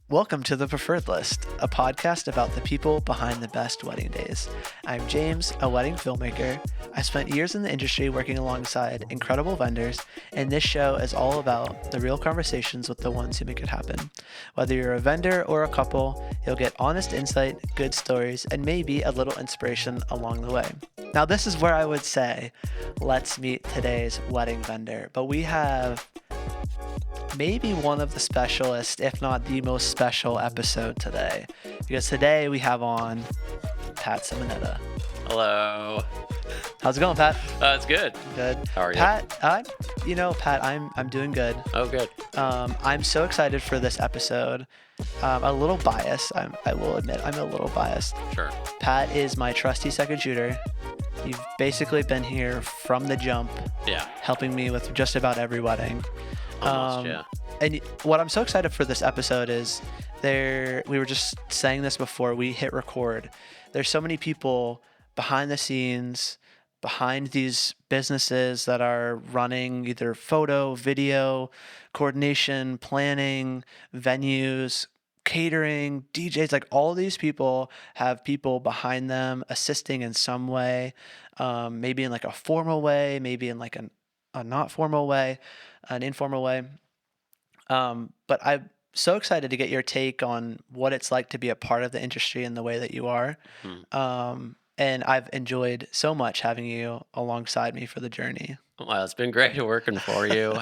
Welcome to The Preferred List, a podcast about the people behind the best wedding days. I'm James, a wedding filmmaker. I spent years in the industry working alongside incredible vendors, and this show is all about the real conversations with the ones who make it happen. Whether you're a vendor or a couple, you'll get honest insight, good stories, and maybe a little inspiration along the way. Now, this is where I would say, let's meet today's wedding vendor, but we have maybe one of the specialist, if not the most special episode today. Because today we have on Pat Simonetta. Hello. How's it going, Pat? It's good. Good. How are you? Pat, Pat, I'm doing good. Oh, good. I'm so excited for this episode. A little biased. I will admit I'm a little biased. Sure. Pat is my trusty second shooter. You've basically been here from the jump. Yeah. Helping me with just about every wedding. Almost, yeah. And what I'm so excited for this episode is we were just saying this before we hit record. There's so many people behind the scenes, behind these businesses that are running either photo, video, coordination, planning, venues, catering, DJs, like all these people have people behind them assisting in some way, maybe in like a formal way, maybe in like a not formal way, an informal way. But I'm so excited to get your take on what it's like to be a part of the industry in the way that you are. And I've enjoyed so much having you alongside me for the journey. Well, it's been great working for you.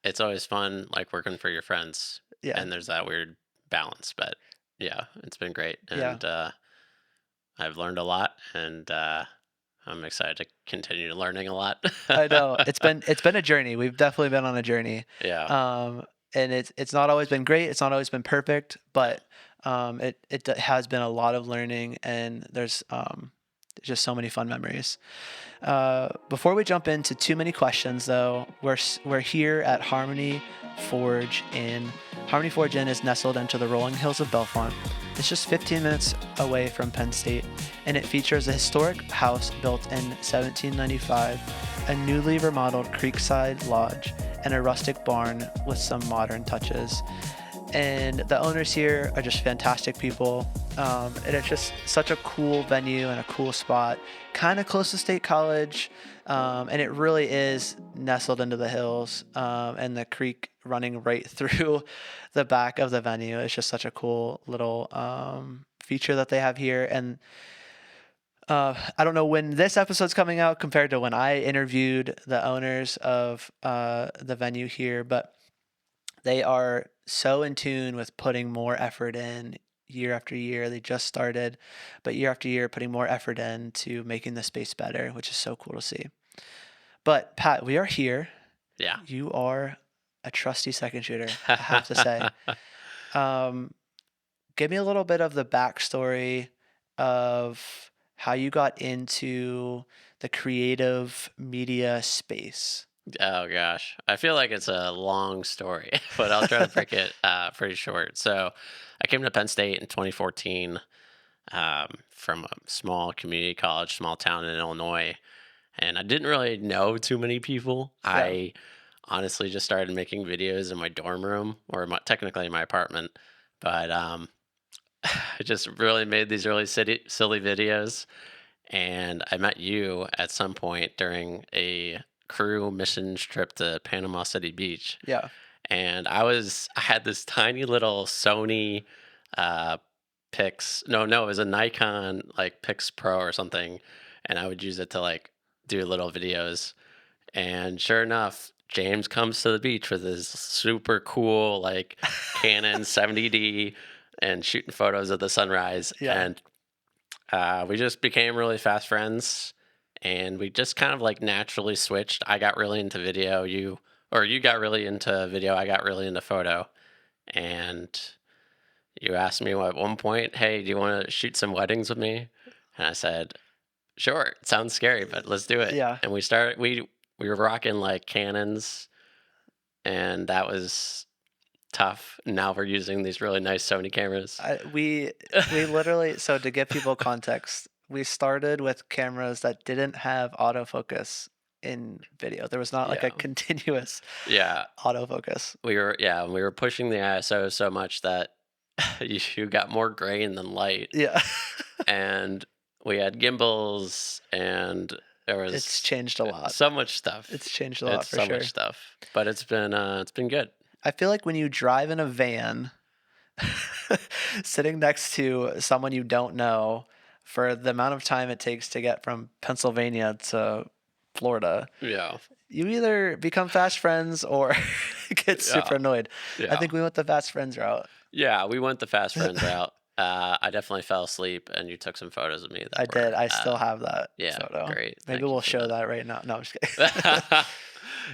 It's always fun, like working for your friends. Yeah. And there's that weird balance, but yeah, it's been great. And I've learned a lot, and I'm excited to continue learning a lot. I know it's been a journey. We've definitely been on a journey. Yeah. And it's not always been great. It's not always been perfect, but it has been a lot of learning, and there's just so many fun memories. Before we jump into too many questions, though, we're here at Harmony Forge Inn. Harmony Forge Inn is nestled into the rolling hills of Bellefonte. It's just 15 minutes away from Penn State, and it features a historic house built in 1795, a newly remodeled creekside lodge, and a rustic barn with some modern touches. And the owners here are just fantastic people. And it's just such a cool venue and a cool spot, kind of close to State College. And it really is nestled into the hills, and the creek running right through the back of the venue. It's just such a cool little feature that they have here. And I don't know when this episode's coming out compared to when I interviewed the owners of the venue here, but they are so in tune with putting more effort in year after year. They just started, but year after year, putting more effort into making the space better, which is so cool to see. But Pat, we are here. Yeah. You are a trusty second shooter, I have to say. Give me a little bit of the backstory of how you got into the creative media space. Oh gosh, I feel like it's a long story, but I'll try to break it pretty short. So, I came to Penn State in 2014 from a small community college, small town in Illinois, and I didn't really know too many people. Yeah. I honestly just started making videos in my dorm room, or technically in my apartment, but I just really made these really silly videos, and I met you at some point during a crew mission trip to Panama City Beach. Yeah. And I had this tiny little Sony it was a Nikon like Pix Pro or something, and I would use it to like do little videos. And sure enough, James comes to the beach with his super cool like Canon 70D and shooting photos of the sunrise. Yeah. And we just became really fast friends. And we just kind of like naturally switched. I got really into video. You got really into video. I got really into photo. And you asked me at one point, "Hey, do you want to shoot some weddings with me?" And I said, "Sure. It sounds scary, but let's do it." Yeah. And we were rocking like Canons, and that was tough. Now we're using these really nice Sony cameras. We literally, so to give people context, we started with cameras that didn't have autofocus in video. There was not like a continuous Yeah. autofocus. We were pushing the ISO so much that you got more grain than light, Yeah. and we had gimbals, and there It's was changed a lot. so much stuff. It's changed a lot It's for so much sure. stuff, but it's been good. I feel like when you drive in a van sitting next to someone you don't know for the amount of time it takes to get from Pennsylvania to Florida, Yeah, you either become fast friends or get yeah, super annoyed. I yeah, think we went the fast friends route. yeah. We went the fast friends route. I definitely fell asleep, and you took some photos of me that I did. were, I still have that yeah, photo. great. Maybe Thank you we'll for show that right now. No, I'm just kidding. that.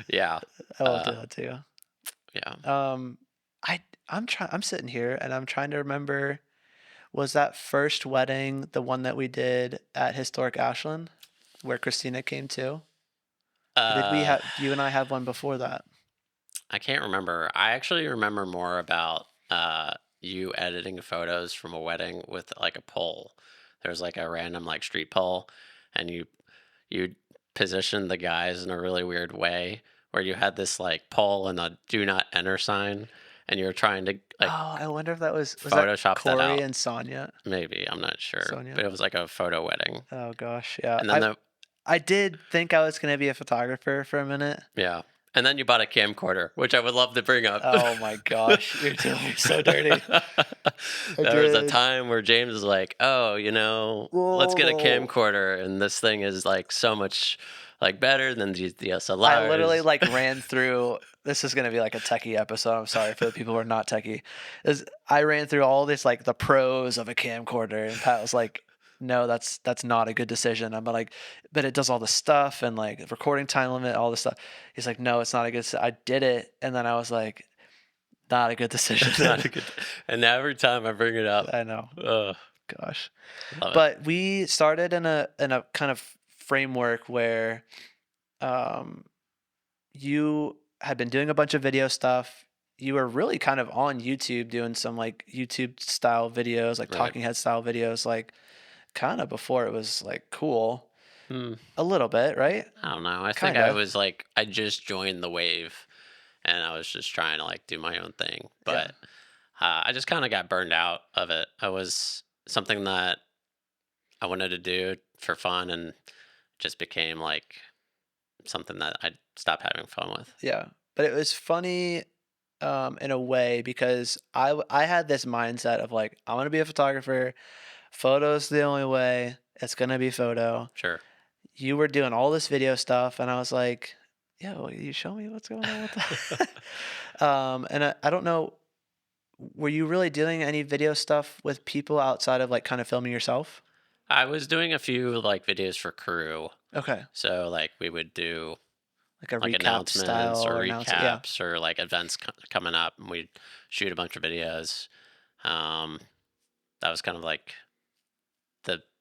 Yeah, I will do uh, that too. yeah. Um, I'm sitting here and I'm trying to remember, was that first wedding the one that we did at Historic Ashland where Christina came too? Or did we Uh, have you and I have one before that? I can't remember. I actually remember more about you editing photos from a wedding with like a pole. There's like a random like street pole, and you positioned the guys in a really weird way where you had this like pole and a do not enter sign, and you were trying to like Oh, I wonder if was that Photoshop that Corey out. and Sonia? Maybe, I'm not sure, Sonia? but it was like a photo wedding. Oh gosh, yeah. And then the I did think I was gonna be a photographer for a minute. Yeah. And then you bought a camcorder, which I would love to bring up. Oh my gosh, you're doing me so dirty. I There was a did. time where James was like, "Oh, let's Whoa, get a no. camcorder, and this thing is like so much like better than these I literally DSLRs." like ran through. This is gonna be like a techie episode. I'm sorry for the people who are not techie. I ran through all this like the pros of a camcorder, and Pat was like, "No, that's not a good decision." I'm like, "But it does all the stuff and like recording time limit, all this stuff." He's like, "No, it's not a good." I did it, and then I was like, "Not a good decision." Not a good. And every time I bring it up, I know. ugh, Gosh. love it. But we started in a kind of framework where um you had been doing a bunch of video stuff. You were really kind of on YouTube doing some like YouTube style videos, like Right. talking head style videos, like kind of before it was like cool. Hmm. A little bit, right? I don't know. I think Kind I of. was like, I just joined the wave, and I was just trying to like do my own thing, Yeah. but I just kind of got burned out of it. I was something that I wanted to do for fun, and just became like something that I stopped having fun with. Yeah. But it was funny in a way because I had this mindset of like, I want to be a photographer. Photo's the only way. It's going to be photo. Sure. You were doing all this video stuff, and I was like, "Yo, you show me what's going on with that." And I don't know, were you really doing any video stuff with people outside of like kind of filming yourself? I was doing a few like videos for crew. Okay, So like we would do like a like recap announcements style or or announce it. Yeah, recaps or like events coming up, and we'd shoot a bunch of videos. Um, that was kind of like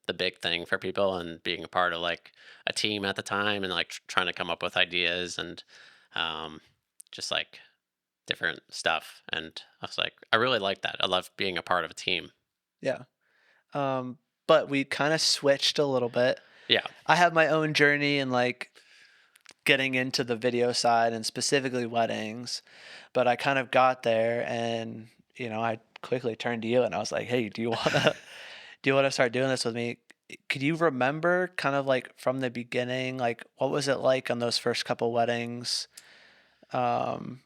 the big thing for people, and being a part of like a team at the time, and like trying to come up with ideas, and um, just like different stuff. And I was like, I really like that. I love being a part of a team. yeah. Um, but we kind of switched a little bit. Yeah. I have my own journey and like getting into the video side and specifically weddings, but I kind of got there and I quickly turned to you and I was like, "Hey, do you want to start doing this with me?" Could you remember kind of like from the beginning, like what was it like on those first couple weddings, um,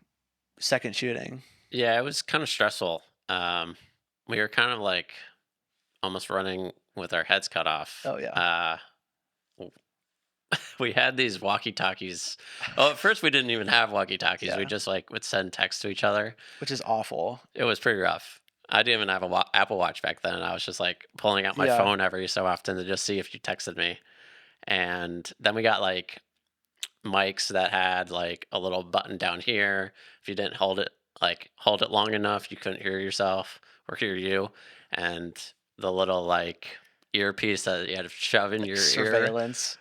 second shooting? Yeah, it was kind of stressful. We were kind of like almost running with our heads cut off. Oh yeah, We had these walkie talkies. Oh, at first we didn't even have walkie talkies. We yeah, just like would send text to each other. which is awful. It was pretty rough. I didn't even have a Apple Watch back then. I was just like pulling out my Yeah, phone every so often to just see if you texted me. And then we got like mics that had like a little button down here. If you didn't hold it long enough, you couldn't hear yourself or hear you. And the little like earpiece that you had to shove in like your ear. surveillance.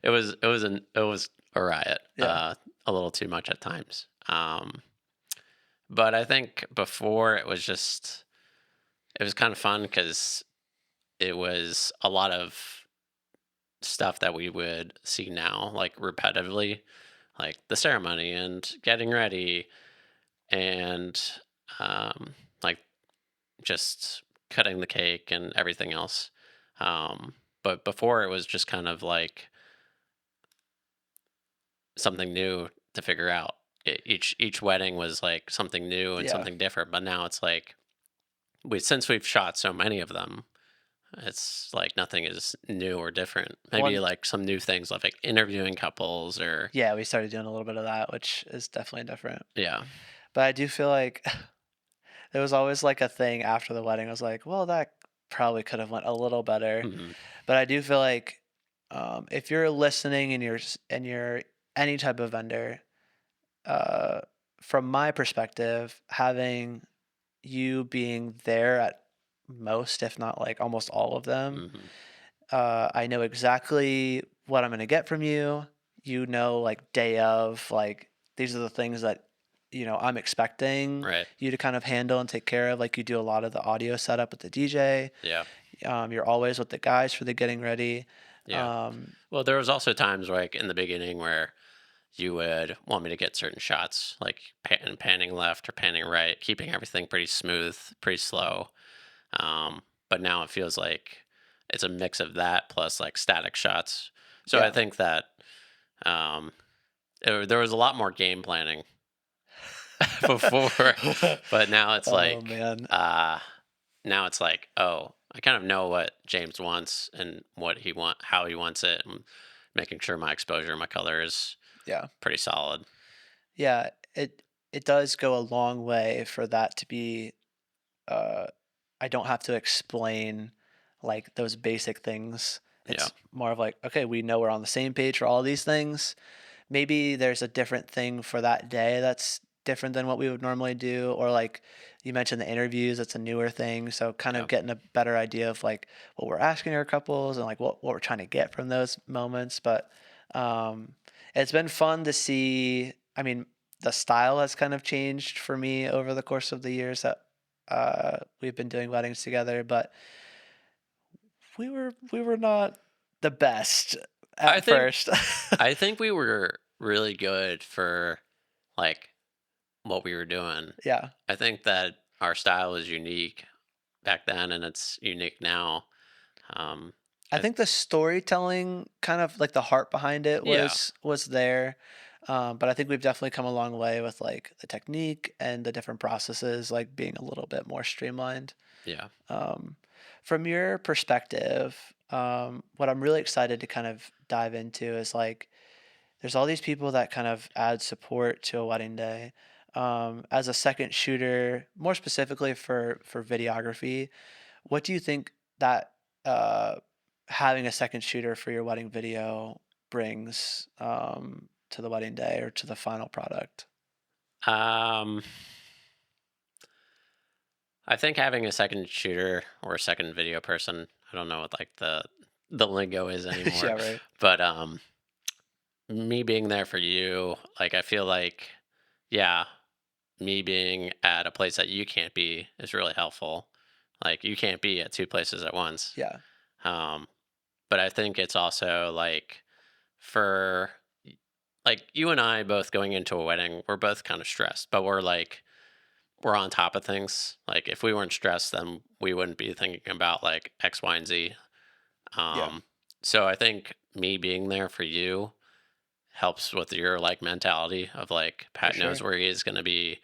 It was a riot. Yeah, A little too much at times. But I think before it was kind of fun because it was a lot of stuff that we would see now, like repetitively, like the ceremony and getting ready. And like just cutting the cake and everything else. But before it was just kind of like something new to figure out. Each wedding was like something new and Yeah. something different. But now it's like since we've shot so many of them, it's like nothing is new or different. Maybe One like some new things like interviewing couples or Yeah, we started doing a little bit of that, which is definitely different. yeah. But I do feel like there was always like a thing after the wedding. I was like, well, that probably could have went a little better. Hmm. But I do feel like if you're listening and you're any type of vendor, uh, from my perspective, having you being there at most, if not like almost all of them, Hmm. I know exactly what I'm gonna get from you. You know, like day of, like these are the things that I'm expecting Right. you to kind of handle and take care of. Like you do a lot of the audio setup with the DJ. Yeah. You're always with the guys for the getting ready. Yeah. Um, Well, there was also times like in the beginning where you would want me to get certain shots, like panning left or panning right, keeping everything pretty smooth, pretty slow. But now it feels like it's a mix of that plus like static shots. So I yeah. think that um, there was a lot more game planning before, but Oh man. now it's like, oh, I kind of know what James wants and how he wants it, and making sure my exposure, my color is Yeah. pretty solid. Yeah. It does go a long way for that to be uh I don't have to explain like those basic things. Yeah, It's more of like, okay, we know we're on the same page for all these things. Maybe there's a different thing for that day that's different than what we would normally do. Or like you mentioned the interviews, it's a newer thing. So kind yeah. of getting a better idea of like what we're asking our couples and like what we're trying to get from those moments. But um it's been fun to see. I mean, the style has kind of changed for me over the course of the years that we've been doing weddings together, but we were not the best I at think first. I think we were really good for like what we were doing. Yeah. I think that our style was unique back then, and it's unique now. Um, I I, think the storytelling, kind of like the heart behind it, yeah, was there. But I think we've definitely come a long way with like the technique and the different processes, like being a little bit more streamlined. yeah, Um, from your perspective, what I'm really excited to kind of dive into is like there's all these people that kind of add support to a wedding day. As a second shooter, more specifically for videography, what do you think that uh, having a second shooter for your wedding video brings to the wedding day or to the final product? um, I think having a second shooter or a second video person, I don't know what like the lingo is Yeah, anymore, right. but me being there for you, like I feel like, yeah, me being at a place that you can't be is really helpful. Like you can't be at two places at once. Yeah, Um, but I think it's also like for like you and I both going into a wedding, we're both kind of stressed, but we're on top of things. Like if we weren't stressed, then we wouldn't be thinking about like X, Y, and Z. yeah, Um, so I think me being there for you helps with your like mentality of like for Pat knows sure. where he is going to be.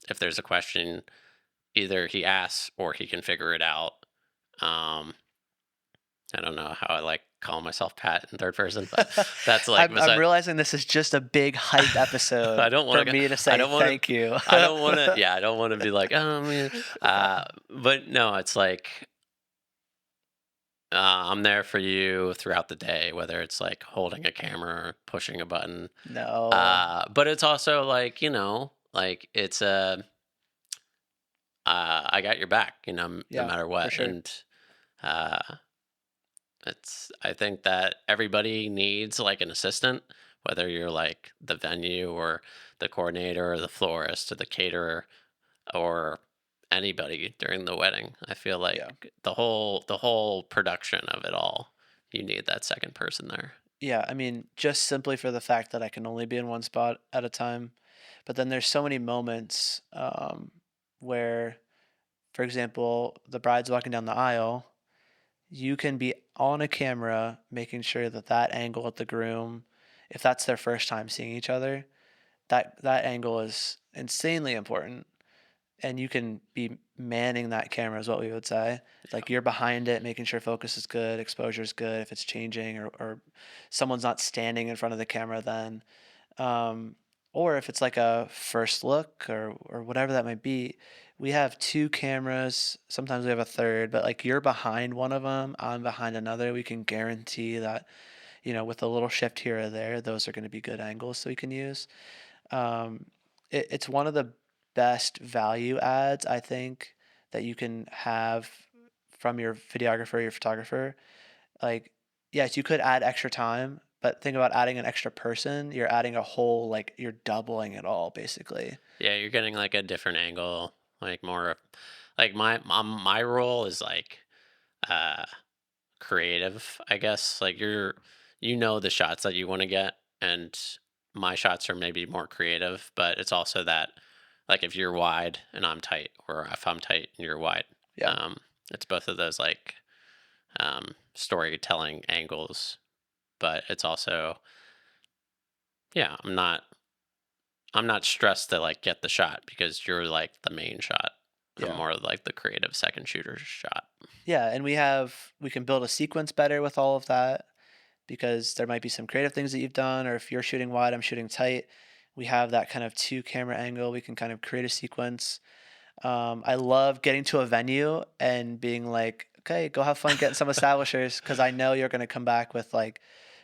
If there's a question, either he asks or he can figure it out. Um, I don't know how I like call myself Pat in third person, but that's like I'm beside. realizing this is just a big hype I episode don't for want to. me to I say don't want to. thank you. I don't want to. Yeah, I don't want to be like, oh man. But no, it's like I'm there for you throughout the day, whether it's like holding a camera or pushing a button. No. But it's also like like it's I got your back, no Yeah, matter for what, sure. and uh, I think that everybody needs like an assistant, whether you're like the venue or the coordinator or the florist or the caterer or anybody during the wedding. I feel Yeah. like the whole production of it all, you need that second person there. Yeah, I mean, just simply for the fact that I can only be in one spot at a time. But then there's so many moments where, for example, the bride's walking down the aisle. You can be on a camera making sure that that angle at the groom, if that's their first time seeing each other, that angle is insanely important. And you can be manning that camera is what we would say. Yeah. Like you're behind it, making sure focus is good, exposure is good, if it's changing, or someone's not standing in front of the camera then. Um, or if it's like a first look or whatever that might be, we have two cameras. Sometimes we have a third, but like you're behind one of them, I'm behind another. We can guarantee that, with a little shift here or there, those are going to be good angles so we can use. Um, it's one of the best value adds, I think, that you can have from your videographer, your photographer. Like, yes, you could add extra time, but think about adding an extra person. You're adding a whole, like, you're doubling it all, basically. Yeah, you're getting like a different angle, like more like my role is like uh creative, I guess. Like you know the shots that you want to get, and my shots are maybe more creative, but it's also that like if you're wide and I'm tight, or if I'm tight and you're wide, Yeah. um, it's both of those like storytelling angles, but it's also yeah, I'm not stressed to like get the shot because you're like the main shot. I'm Yeah. more like the creative second shooter shot. Yeah. And we can build a sequence better with all of that because there might be some creative things that you've done, or if you're shooting wide, I'm shooting tight. We have that kind of two camera angle. We can kind of create a sequence. I love getting to a venue and being like, okay, go have fun getting some establishers because I know you're going to come back with like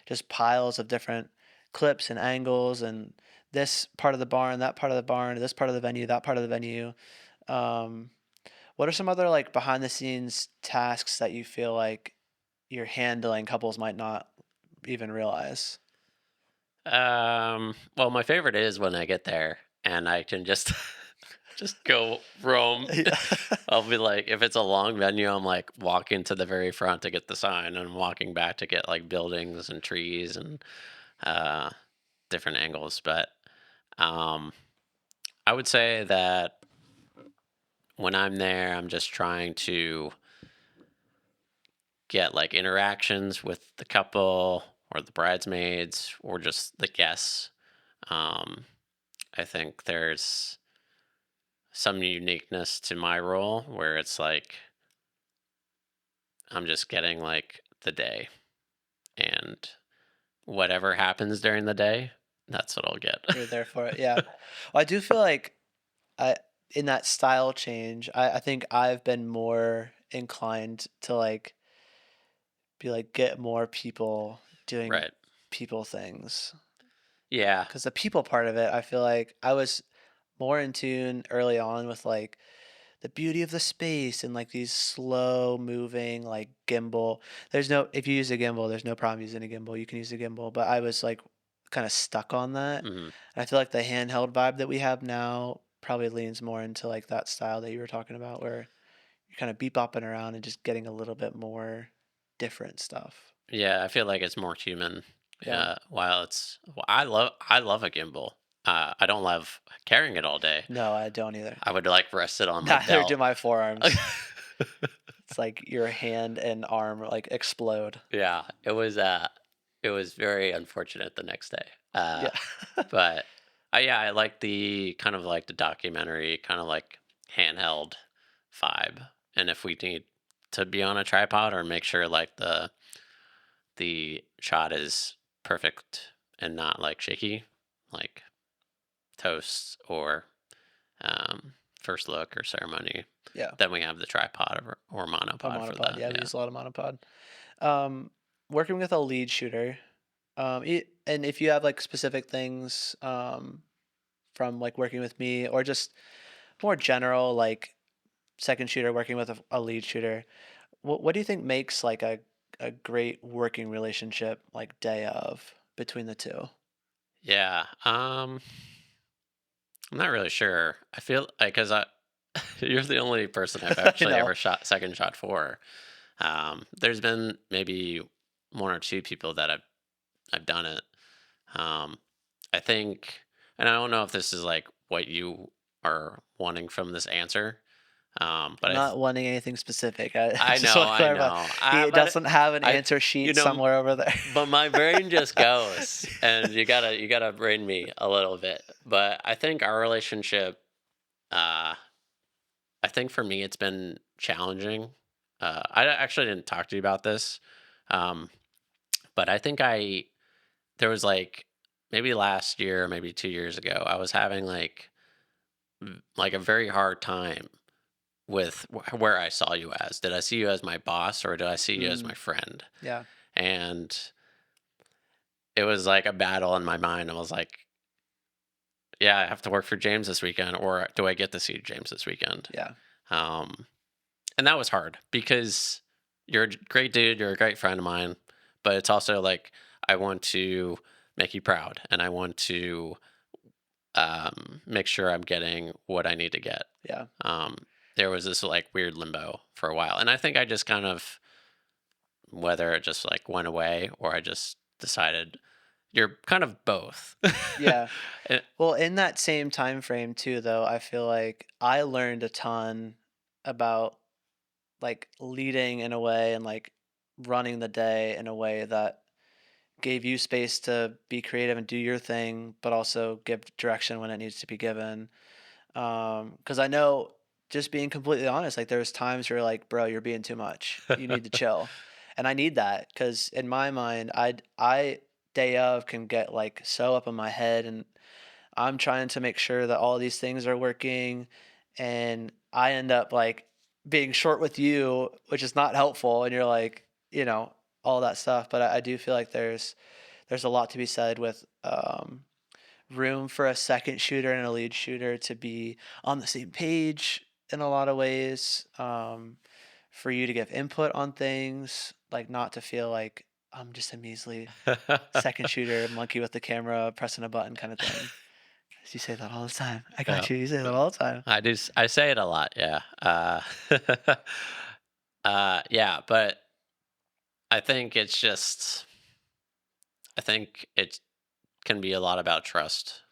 just piles of different clips and angles and this part of the barn, that part of the barn, this part of the venue, that part of the venue. Um, what are some other like behind the scenes tasks that you feel like you're handling couples might not even realize? Well, my favorite is when I get there and I can just just go roam. Yeah. I'll be like, if it's a long venue, I'm like walking to the very front to get the sign, and walking back to get like buildings and trees and uh, different angles. But um, I would say that when I'm there, I'm just trying to get like interactions with the couple or the bridesmaids or just the guests. Um, I think there's some uniqueness to my role where it's like I'm just getting like the day, and whatever happens during the day, that's what I'll get. You're there for it. Yeah. Well, I do feel like I in that style change, I think I've been more inclined to like be like get more people doing Right. people things. Yeah. Because the people part of it, I feel like I was more in tune early on with like the beauty of the space and like these slow moving like gimbal. If you use a gimbal, there's no problem using a gimbal. You can use a gimbal, but I was like kind of stuck on that. Hmm. And I feel like the handheld vibe that we have now probably leans more into like that style that you were talking about, where you're kind of bopping around and just getting a little bit more different stuff. Yeah, I feel like it's more human. Yeah. While I love a gimbal. I don't love carrying it all day. No, I don't either. I would like rest it on my Neither do belt. my forearms. It's like your hand and arm like explode. Yeah, it was very unfortunate the next day. Yeah. But yeah, I like the kind of like the documentary, kind of like handheld vibe. And if we need to be on a tripod or make sure like the shot is perfect and not like shaky, like toasts or first look or ceremony, Yeah. then we have the tripod or A monopod for monopod. that. Yeah, we Yeah. use a lot of monopod. Um, Working with a lead shooter, and if you have like specific things from like working with me or just more general like second shooter working with a lead shooter, what do you think makes like a great working relationship like day of between the two? Yeah. I'm not really sure. I feel like because you're the only person I've I actually know. ever shot second shot for. There's been maybe one or two people that I've done it. Um, I think and I don't know if this is like what you are wanting from this answer, but I'm not wanting anything specific. I just want to I clarify. know, He but doesn't have an I, answer you sheet know, somewhere over there. but my brain just goes, and you gotta brain me a little bit. But I think our relationship, uh, I think for me, it's been challenging. I actually didn't talk to you about this, um, but I think there was like maybe last year, maybe 2 years ago, I was having like a very hard time with where I saw you as. Did I see you as my boss or did I see you as my Mm, friend? yeah, And it was like a battle in my mind. I was like, yeah, I have to work for James this weekend, or do I get to see James this weekend? yeah, Um, and that was hard because you're a great dude, you're a great friend of mine, but it's also like I want to make you proud, and I want to make sure I'm getting what I need to get. yeah, Um, there was this like weird limbo for a while, and I think I just kind of, whether it just like went away or I just decided you're kind of both. yeah. Eh, Well, in that same time frame too, though, I feel like I learned a ton about like leading in a way and like running the day in a way that gave you space to be creative and do your thing, but also give direction when it needs to be given. Because I know, just being completely honest, like there's times where like, bro, you're being too much. You need to chill, and I need that because in my mind, I day of can get like so up in my head, and I'm trying to make sure that all these things are working, and I end up like being short with you, which is not helpful. And you're like, all that stuff. But I do feel like there's a lot to be said with room for a second shooter and a lead shooter to be on the same page in a lot of ways. For you to give input on things, like not to feel like I'm just a measly second shooter, monkey with the camera, pressing a button kind of thing. 'Cause you say that all the time. I yeah, got you. You say that all the time. I do. I say it a lot. Yeah. Yeah, but I think it's just. I think it can be a lot about trust.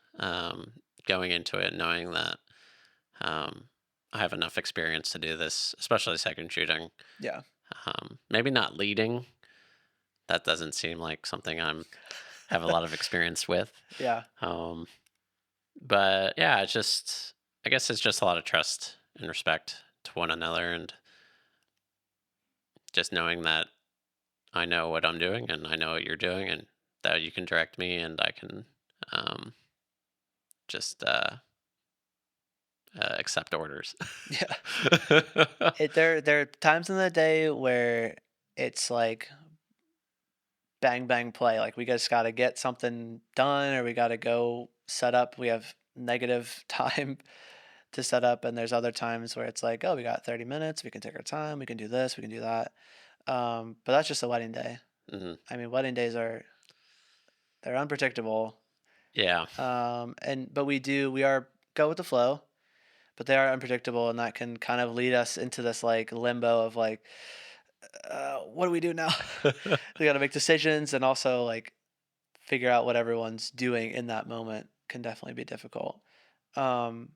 Going into it, knowing that um, I have enough experience to do this, especially second shooting. Yeah. Maybe not leading. That doesn't seem like something I'm have a lot of experience with. Yeah. Um, but yeah, it's just. I guess it's just a lot of trust and respect to one another, and just knowing that I know what I'm doing and I know what you're doing, and that you can direct me and I can um, just accept orders. Yeah. There are times in the day where it's like bang bang play. Like we just got to get something done, or we got to go set up. We have negative time to set up, and there's other times where it's like, oh, we got 30 minutes. We can take our time. We can do this. We can do that. But that's just a wedding day. hmm I mean, wedding days they're unpredictable. Yeah. And but we are go with the flow, but they are unpredictable, and that can kind of lead us into this like limbo of like, what do we do now? We got to make decisions, and also like figure out what everyone's doing in that moment can definitely be difficult. Um,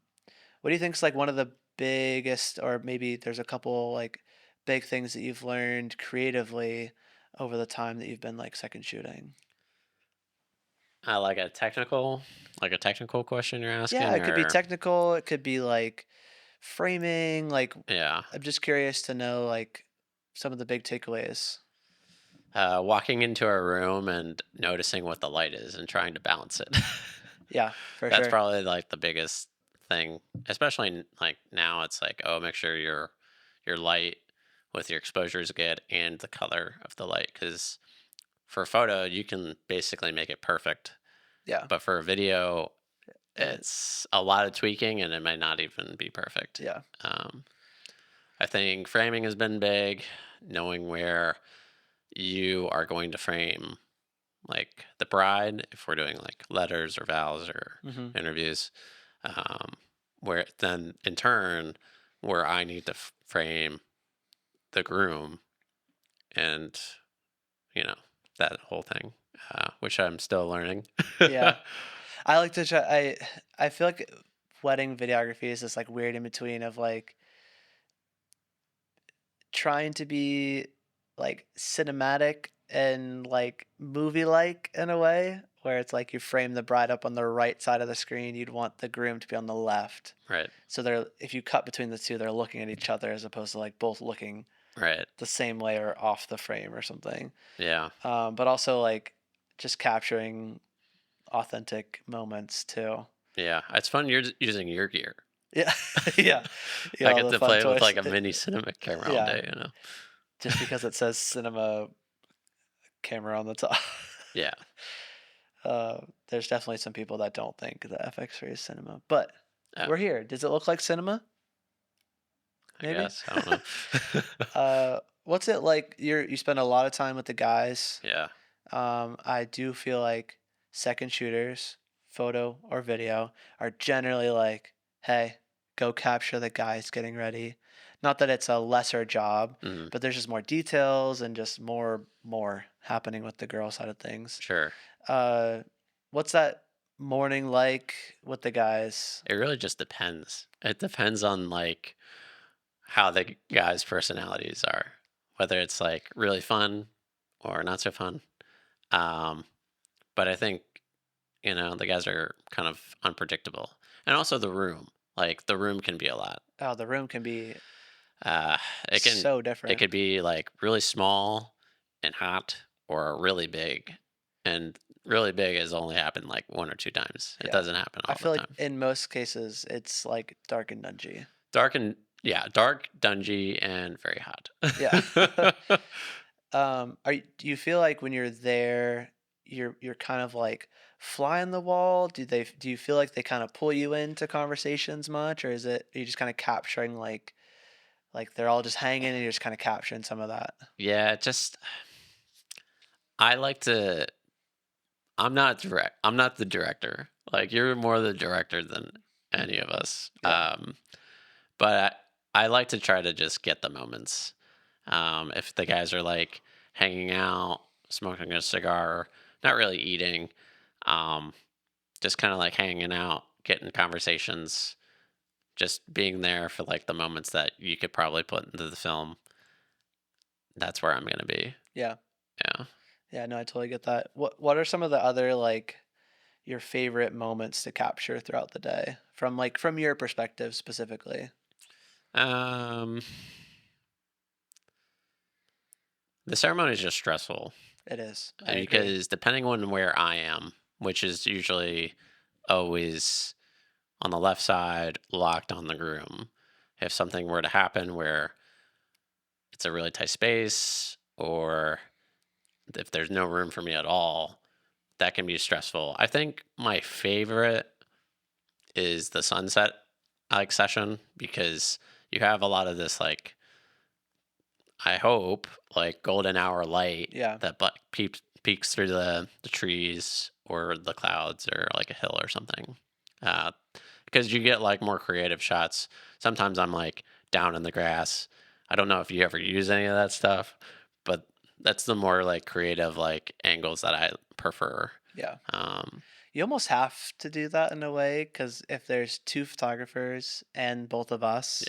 what do you think is like one of the biggest, or maybe there's a couple like big things that you've learned creatively over the time that you've been like second shooting? Like a technical question you're Yeah, asking, it could be or technical, it could be like framing, like yeah, I'm just curious to know like some of the big takeaways. walking into a room and noticing what the light is and trying to balance it. Yeah, for That's sure. probably like the biggest thing, especially like now. It's like, oh, make sure your light with your exposure is good and the color of the light, because for a photo you can basically make it perfect, Yeah. but for a video Uh, it's a lot of tweaking and it might not even be perfect. yeah. Um, I think framing has been big, knowing where you are going to frame like the bride, if we're doing like letters or vows or Mhm. interviews, um, where then in turn, where I need to frame the groom and, you know, that whole thing, which I'm still learning. Yeah. I like to try. I feel like wedding videography is this like weird in between of like trying to be like cinematic and like movie like in a way where it's like you frame the bride up on the right side of the screen, you'd want the groom to be on the left. Right. So they're if you cut between the two, they're looking at each other as opposed to like both looking Right. the same way or off the frame or something. Yeah. But also like just capturing authentic moments too. Yeah. It's fun you're using your gear. Yeah, yeah, yeah. I All get the to fun play with toys. like a mini cinema camera all Yeah, day, you know? just because it says cinema camera on the top. Yeah. Uh, there's definitely some people that don't think the FX3 is cinema, but Oh, we're here. Does it look like cinema? I Maybe. guess. I don't know. What's it like? You spend a lot of time with the guys. Yeah. I do feel like second shooters, photo or video, are generally like, hey, go capture the guys getting ready. Not that it's a lesser job, Mm, but there's just more details and just more happening with the girl side of things. sure. Uh, what's that morning like with the guys? It really just depends. It depends on like how the guys' personalities are, whether it's like really fun or not so fun. Um, but I think, the guys are kind of unpredictable. And also the room. Like the room can be a lot. Oh, the room can be Uh, it can so it different. could be like really small and hot or really big. And really big has only happened like one or two times. It Yeah. doesn't happen I all the feel like time. in most cases it's like dark and dungy. Dark and yeah, dark, dungy, and very Yeah. hot. Do you feel like when you're there, you're kind of like fly on the wall? Do you feel like they kind of pull you into conversations much, or are you just kind of capturing like they're all just hanging and you're just kind of capturing some of that? Yeah, just I like to. I'm not the director. Like you're more the director than any of us. Yeah. But I like to try to just get the moments. If the guys are like hanging out, smoking a cigar, not really eating, um, just kind of like hanging out, getting conversations, just being there for like the moments that you could probably put into the film. That's where I'm gonna be. Yeah. Yeah. Yeah, no, I totally get that. What are some of the other like your favorite moments to capture throughout the day from your perspective specifically? Um, the ceremony is just stressful It is. I agree. because depending on where I am, which is usually always on the left side, locked on the groom. If something were to happen where it's a really tight space, or if there's no room for me at all, that can be stressful. I think my favorite is the sunset like session because you have a lot of this like I hope like golden hour light Yeah. that peeks through the trees or the clouds or like a hill or something. Uh, because you get like more creative shots. Sometimes I'm like down in the grass. I don't know if you ever use any of that stuff, but that's the more like creative like angles that I prefer. Yeah. Um, You almost have to do that in a way because if there's two photographers and both of us,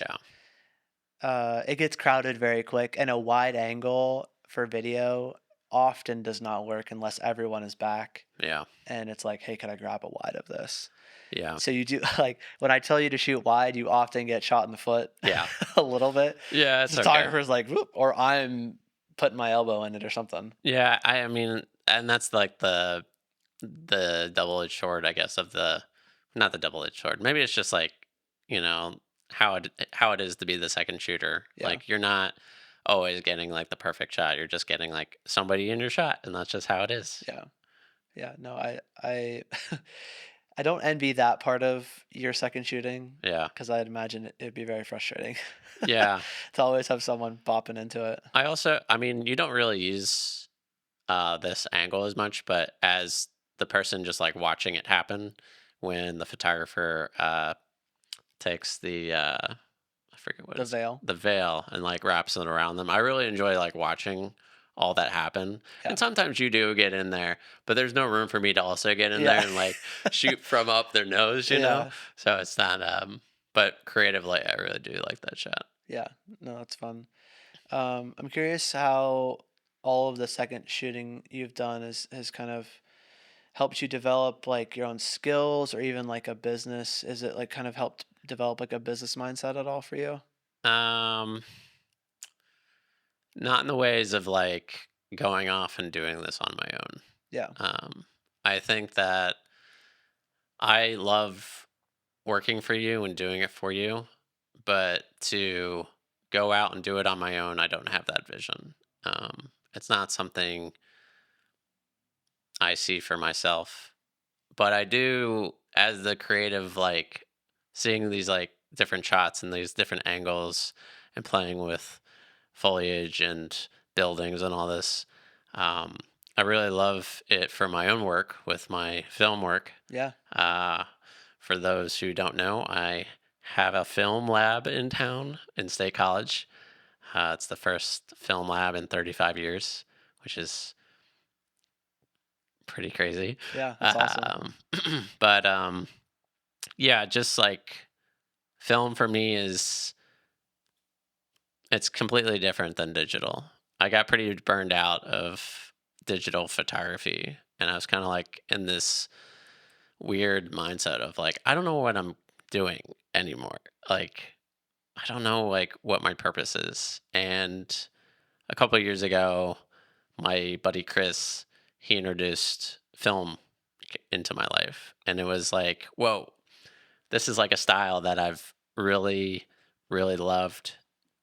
yeah, it gets crowded very quick, and a wide angle for video often does not work unless everyone is back yeah, and it's like, hey, can I grab a wide of this? yeah, So you do like when I tell you to shoot wide, you often get shot in the foot yeah, a little bit. yeah. The It's okay. photographer's like, whoop, or I'm putting my elbow in it or something. Yeah, I mean, and that's like the double-edged sword, I guess, of the not the double-edged sword. Maybe it's just like, you know, how it is to be the second shooter. Yeah. Like you're not always getting like the perfect shot. You're just getting like somebody in your shot, and that's just how it is. Yeah. Yeah. No, I I don't envy that part of your second shooting Yeah. because I'd imagine it'd be very frustrating Yeah. to always have someone bopping into it. I mean, you don't really use this angle as much, but as the person just like watching it happen when the photographer takes the I forget what The it's veil. the veil and like wraps it around them. I really enjoy like watching all that happen. Yeah. And sometimes you do get in there, but there's no room for me to also get in there Yeah. and like shoot from up their nose, you know? Yeah. So it's not but creatively I really do like that shot. Yeah. No, that's fun. I'm curious how all of the second shooting you've done has kind of helped you develop like your own skills or even like a business. Is it like kind of helped develop like a business mindset at all for you? Um Not in the ways of like going off and doing this on my own. Yeah. I think that I love working for you and doing it for you, but to go out and do it on my own, I don't have that vision. It's not something I see for myself, but I do as the creative, like seeing these like different shots and these different angles and playing with foliage and buildings and all this. Um, I really love it for my own work with my film work. Yeah. Uh, for those who don't know, I have a film lab in town in State College. It's the first film lab in 35 years, which is pretty crazy. Yeah. That's awesome. Um, but yeah, just like film for me is it's completely different than digital. I got pretty burned out of digital photography, and I was kind of like in this weird mindset of like I don't know what I'm doing anymore. Like I don't know like what my purpose is. And a couple of years ago, my buddy Chris, he introduced film into my life, and it was like, whoa, this is like a style that I've really loved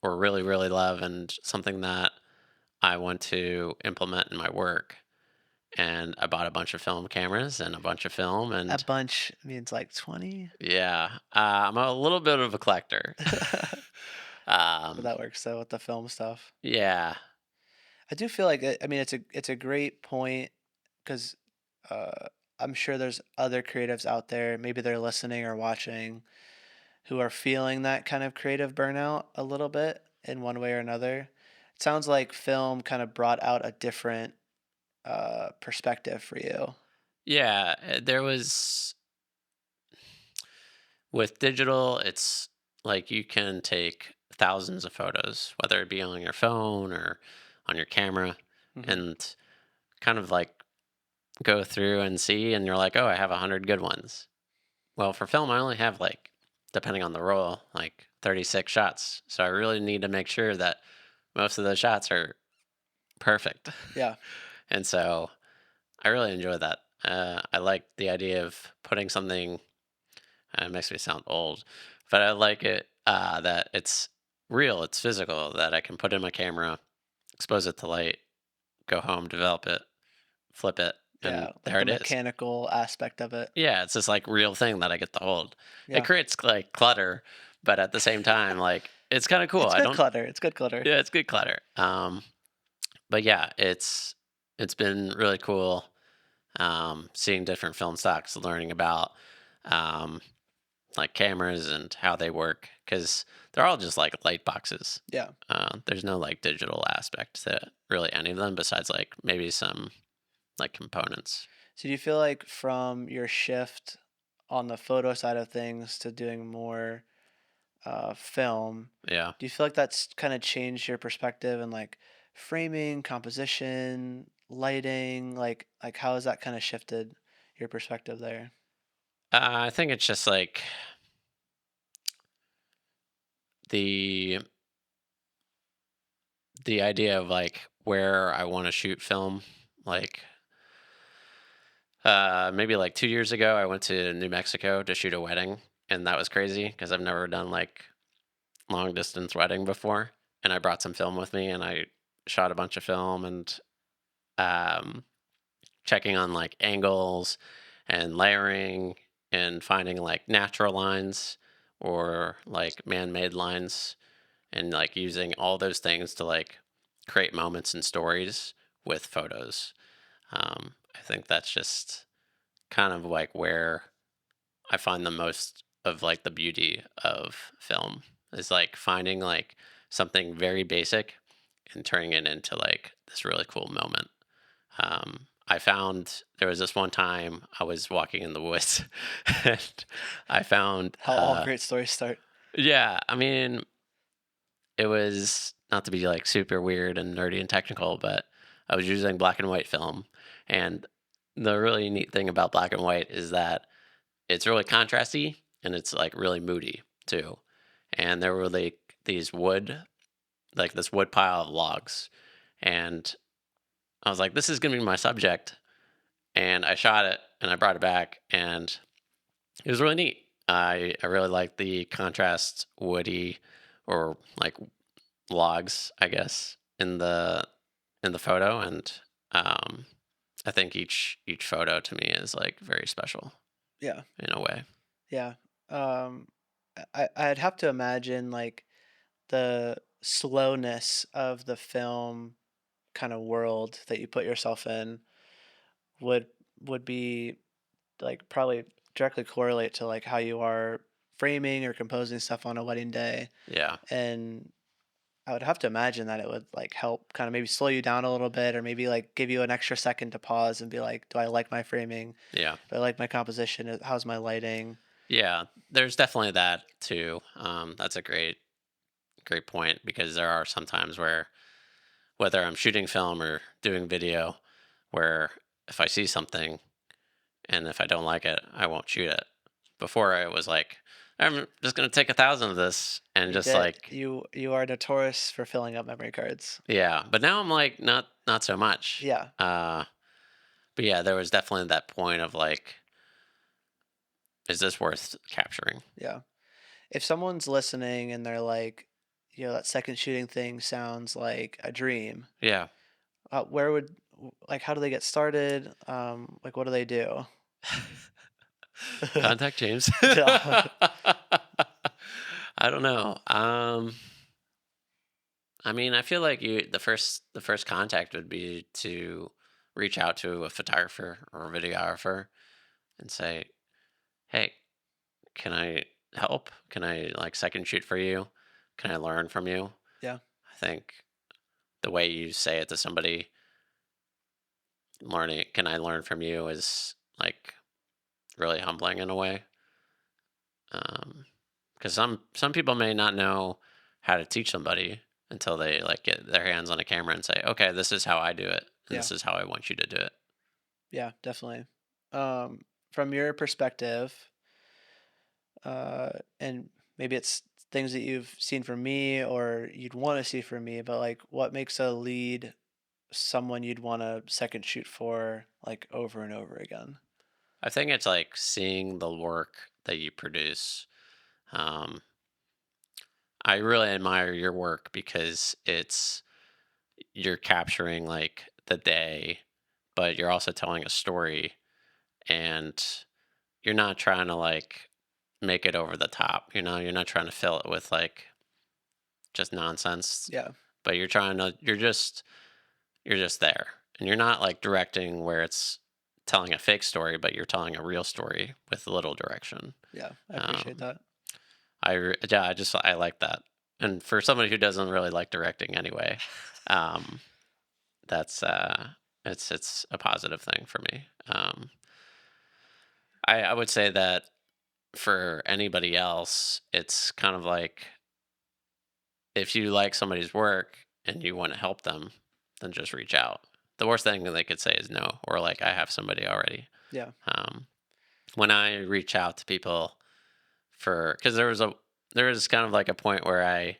or really love and something that I want to implement in my work. And I bought a bunch of film cameras and a bunch of film A and bunch means like 20. yeah, I'm a little bit of a collector. So um, that works though with the film stuff. yeah, I do feel like I mean it's a great point because uh, I'm sure there's other creatives out there. Maybe they're listening or watching who are feeling that kind of creative burnout a little bit in one way or another. It sounds like film kind of brought out a different perspective for you. yeah, there was with digital, it's like you can take thousands of photos, whether it be on your phone or on your camera, Hmm. and kind of like go through and see, and you're like, oh, I have 100 good ones. Well, for film, I only have like, depending on the roll, like 36 shots. So I really need to make sure that most of those shots are perfect. Yeah, And so I really enjoy that. I like the idea of putting something. It makes me sound old, but I like it that it's real, it's physical, that I can put in my camera, expose it to light, go home, develop it, flip it, and yeah, like there the it is. mechanical aspect of it. Yeah, it's this like real thing that I get to hold. It Yeah, creates like clutter, but at the same time, like it's kind of cool. it's I good don't. clutter. It's good clutter. Yeah, it's good clutter. But yeah, it's been really cool. Seeing different film stocks, learning about um, like cameras and how they work because they're all just like light boxes. Yeah. There's no like digital aspect to really any of them besides like maybe some like components. So do you feel like from your shift on the photo side of things to doing more film, Yeah. do you feel like that's kind of changed your perspective and like framing, composition, lighting? Like how has that kind of shifted your perspective there? I think it's just like the the idea of like where I want to shoot film. Like maybe like 2 years ago, I went to New Mexico to shoot a wedding, and that was crazy because I've never done like long distance wedding before. And I brought some film with me, and I shot a bunch of film and um, checking on like angles and layering and finding like natural lines or like man-made lines and like using all those things to like create moments and stories with photos. I think that's just kind of like where I find the most of like the beauty of film is like finding like something very basic and turning it into like this really cool moment. I found there was this one time I was walking in the woods and I found, How all great stories start. yeah, I mean, it was not to be like super weird and nerdy and technical, but I was using black and white film. And the really neat thing about black and white is that it's really contrasty and it's like really moody too. And there were like these wood, like this wood pile of logs. And I was like, this is going to be my subject. And I shot it and I brought it back and it was really neat. I really liked the contrast woody or like logs, I guess, in the photo, and um, I think each photo to me is like very special Yeah, in a way. yeah. Um, I'd have to imagine like the slowness of the film kind of world that you put yourself in would would be like probably directly correlate to like how you are framing or composing stuff on a wedding day. Yeah, And I would have to imagine that it would like help kind of maybe slow you down a little bit or maybe like give you an extra second to pause and be like, do I like my framing? yeah, Do I like my composition? How's my lighting? yeah. There's definitely that too. That's a great point because there are some times where whether I'm shooting film or doing video, where if I see something and if I don't like it, I won't shoot it. Before I was like, I'm just gonna take 1,000 of this and You just did. like, You are notorious for filling up memory cards. yeah. But now I'm like, not so much. Yeah, But yeah, there was definitely that point of like, is this worth capturing? yeah. If someone's listening and they're like, that second shooting thing sounds like a dream, Yeah. where would like how do they get started? Like what do they do? Contact James. Yeah, I don't know. I mean, I feel like the first contact would be to reach out to a photographer or a videographer and say, "Hey, can I help? Can I like second shoot for you? Can I learn from you?" yeah, I think the way you say it to somebody, learning, "Can I learn from you?" is like really humbling in a way. Because some people may not know how to teach somebody until they like get their hands on a camera and say, "Okay, this is how I do it, and yeah, this is how I want you to do it." yeah, definitely. From your perspective, and maybe it's things that you've seen from me or you'd want to see from me, but like what makes a lead someone you'd want to second shoot for like over and over again? I think it's like seeing the work that you produce. Um, I really admire your work because you're capturing like the day, but you're also telling a story, and you're not trying to like make it over the top. You're not trying to fill it with like just nonsense, Yeah, but you're just there, and you're not like directing where it's telling a fake story, but you're telling a real story with a little direction. yeah, I appreciate um that. yeah, I like that. And for somebody who doesn't really like directing anyway, um that's it's a positive thing for me. I would say that for anybody else, it's kind of like, if you like somebody's work and you want to help them, then just reach out. The worst thing that they could say is no, or like, I have somebody already. Yeah, Um, when I reach out to people because there was kind of like a point where I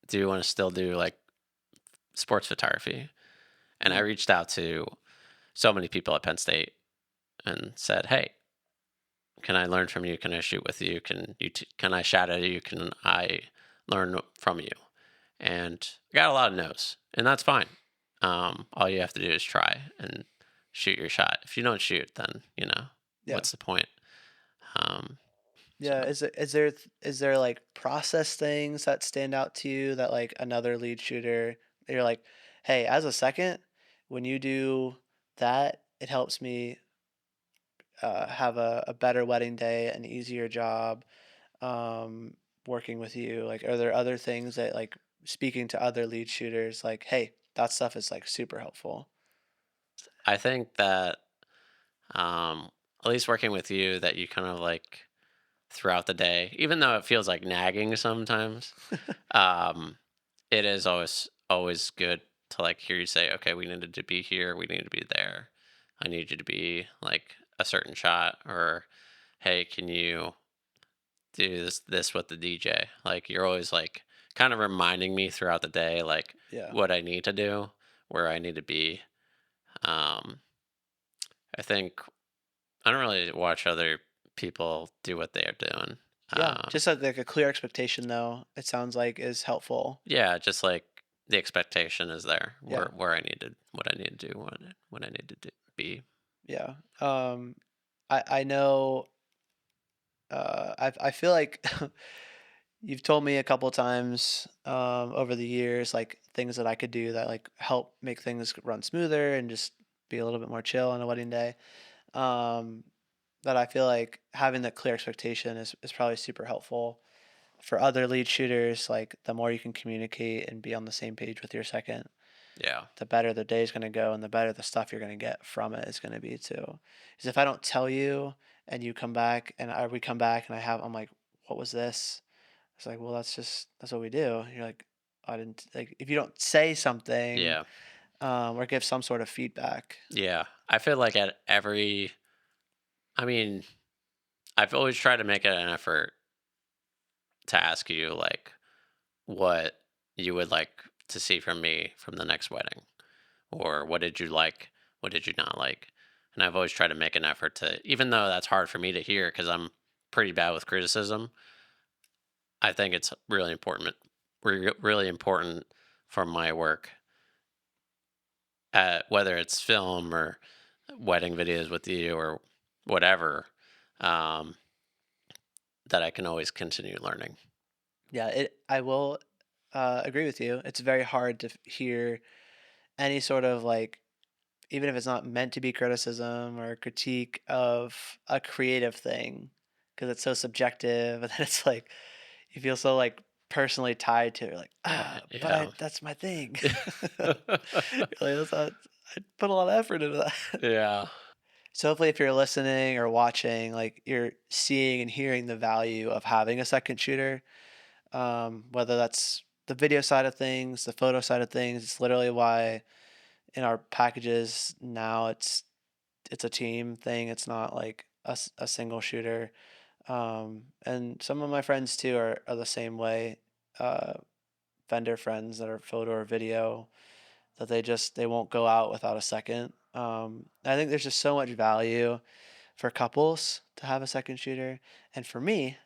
do want to still do like sports photography, and I mm, reached out to so many people at Penn State and said, "Hey, can I learn from you? Can I shoot with you? Can I shadow you? Can I learn from you?" And I got a lot of no's, and that's fine. All you have to do is try and shoot your shot. If you don't shoot, then yeah, what's the point? Um, so yeah. Is there like process things that stand out to you that like another lead shooter you're like, hey, as a second, when you do that, it helps me have a better wedding day, an easier job, working with you? Like, are there other things that like speaking to other lead shooters, like, hey, that stuff is like super helpful. I think that at least working with you, that you kind of like throughout the day, even though it feels like nagging sometimes, um, it is always good to like hear you say, okay, we needed to be here, we need to be there. I need you to be like a certain shot, or hey, can you do this with the DJ? Like you're always like kind of reminding me throughout the day, like Yeah. what I need to do, where I need to be. Um, I think I don't really watch other people do what they are doing. Yeah. Um, Just like a clear expectation, though, it sounds like is helpful. yeah, just like the expectation is there, Yeah. where I needed what I need to do, what I need to be. Yeah. I know. I feel like you've told me a couple times over the years, like things that I could do that like help make things run smoother and just be a little bit more chill on a wedding day. Um, that I feel like having that clear expectation is probably super helpful for other lead shooters. Like the more you can communicate and be on the same page with your second, Yeah, the better the day's going to go and the better the stuff you're going to get from it is going to be too. Because if I don't tell you and you come back and we come back and I'm like, what was this? It's like, well, that's what we do. You're like, I didn't like if you don't say something yeah, or give some sort of feedback. yeah. I feel like at every, I mean, I've always tried to make it an effort to ask you like what you would like to see from me from the next wedding, or what did you like, what did you not like, and I've always tried to make an effort to, even though that's hard for me to hear because I'm pretty bad with criticism. I think it's really important, really important for my work, whether it's film or wedding videos with you or whatever, um, that I can always continue learning. Yeah, I will agree with you. It's very hard to hear any sort of like even if it's not meant to be criticism or critique of a creative thing because it's so subjective and then it's like you feel so like personally tied to it. You're like but Yeah. I that's my thing. You're like, that's not, I put a lot of effort into that. Yeah. So hopefully if you're listening or watching like you're seeing and hearing the value of having a second shooter, whether that's the video side of things, the photo side of things. It's literally why in our packages now it's a team thing. It's not like a single shooter. And some of my friends too are the same way. Uh, Vendor friends that are photo or video that they won't go out without a second. I think there's just so much value for couples to have a second shooter, and for me,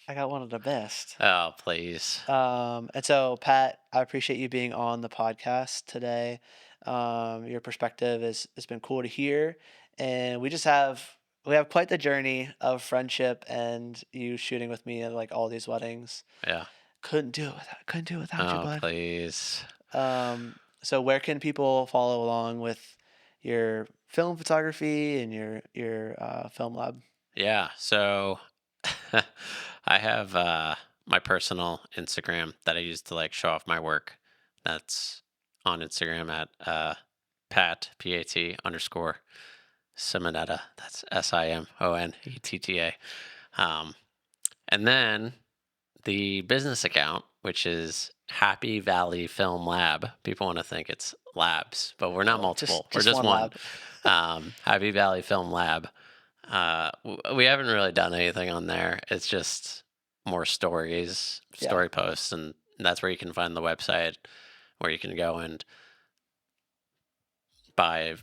I got one of the best. Oh, please. And so, Pat, I appreciate you being on the podcast today. Your perspective is has been cool to hear, and we have quite the journey of friendship and you shooting with me at like all these weddings. Yeah. Couldn't do it without you, Oh, bud. please. So where can people follow along with your film photography and your film lab? Yeah. So I have my personal Instagram that I use to like show off my work. That's on Instagram at Pat underscore Simonetta. That's Simonetta. Um, and then the business account, which is Happy Valley Film Lab. People want to think it's labs, but we're not Oh, multiple. We're just just one one. lab. Happy Valley Film Lab. We haven't really done anything on there. It's just more stories, Yeah, story posts, and that's where you can find the website where you can go and buy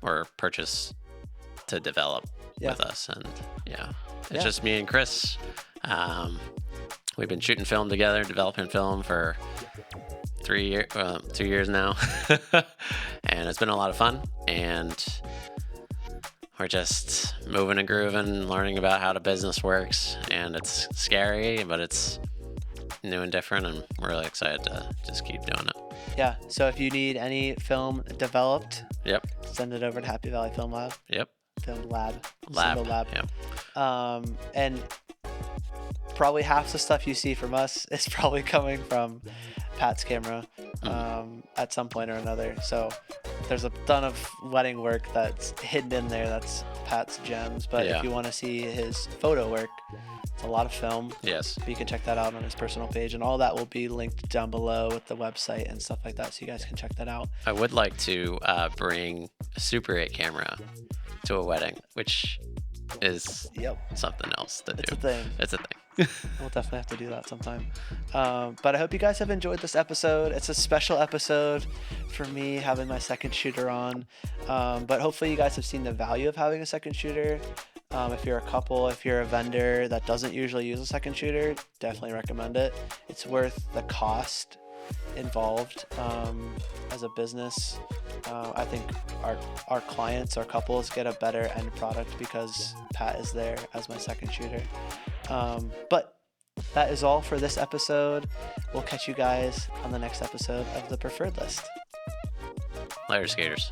or purchase to develop yeah, with us. And yeah, it's yeah. just me and Chris. Um, we've been shooting film together, developing film for 3 years, 2 years now, and it's been a lot of fun. And we're just moving and grooving, learning about how the business works, and it's scary, but it's new and different, and we're really excited to just keep doing it. Yeah. So if you need any film developed, Yep. send it over to Happy Valley Film Lab. Yep. Film Lab. Lab. Single lab. Yep. And probably half the stuff you see from us is probably coming from Pat's camera at some point or another. So there's a ton of wedding work that's hidden in there. That's Pat's gems. But Yeah. if you want to see his photo work, it's a lot of film. Yes. You can check that out on his personal page, and all that will be linked down below with the website and stuff like that, so you guys can check that out. I would like to bring a Super 8 camera to a wedding, which is Yep, something else to it's do. a thing. It's a thing. We'll definitely have to do that sometime. But I hope you guys have enjoyed this episode. It's a special episode for me having my second shooter on. But hopefully you guys have seen the value of having a second shooter. If you're a couple, if you're a vendor that doesn't usually use a second shooter, definitely recommend it. It's worth the cost involved as a business. I think our clients, our couples get a better end product because Pat is there as my second shooter. But that is all for this episode. We'll catch you guys on the next episode of the Preferred List. Later, skaters.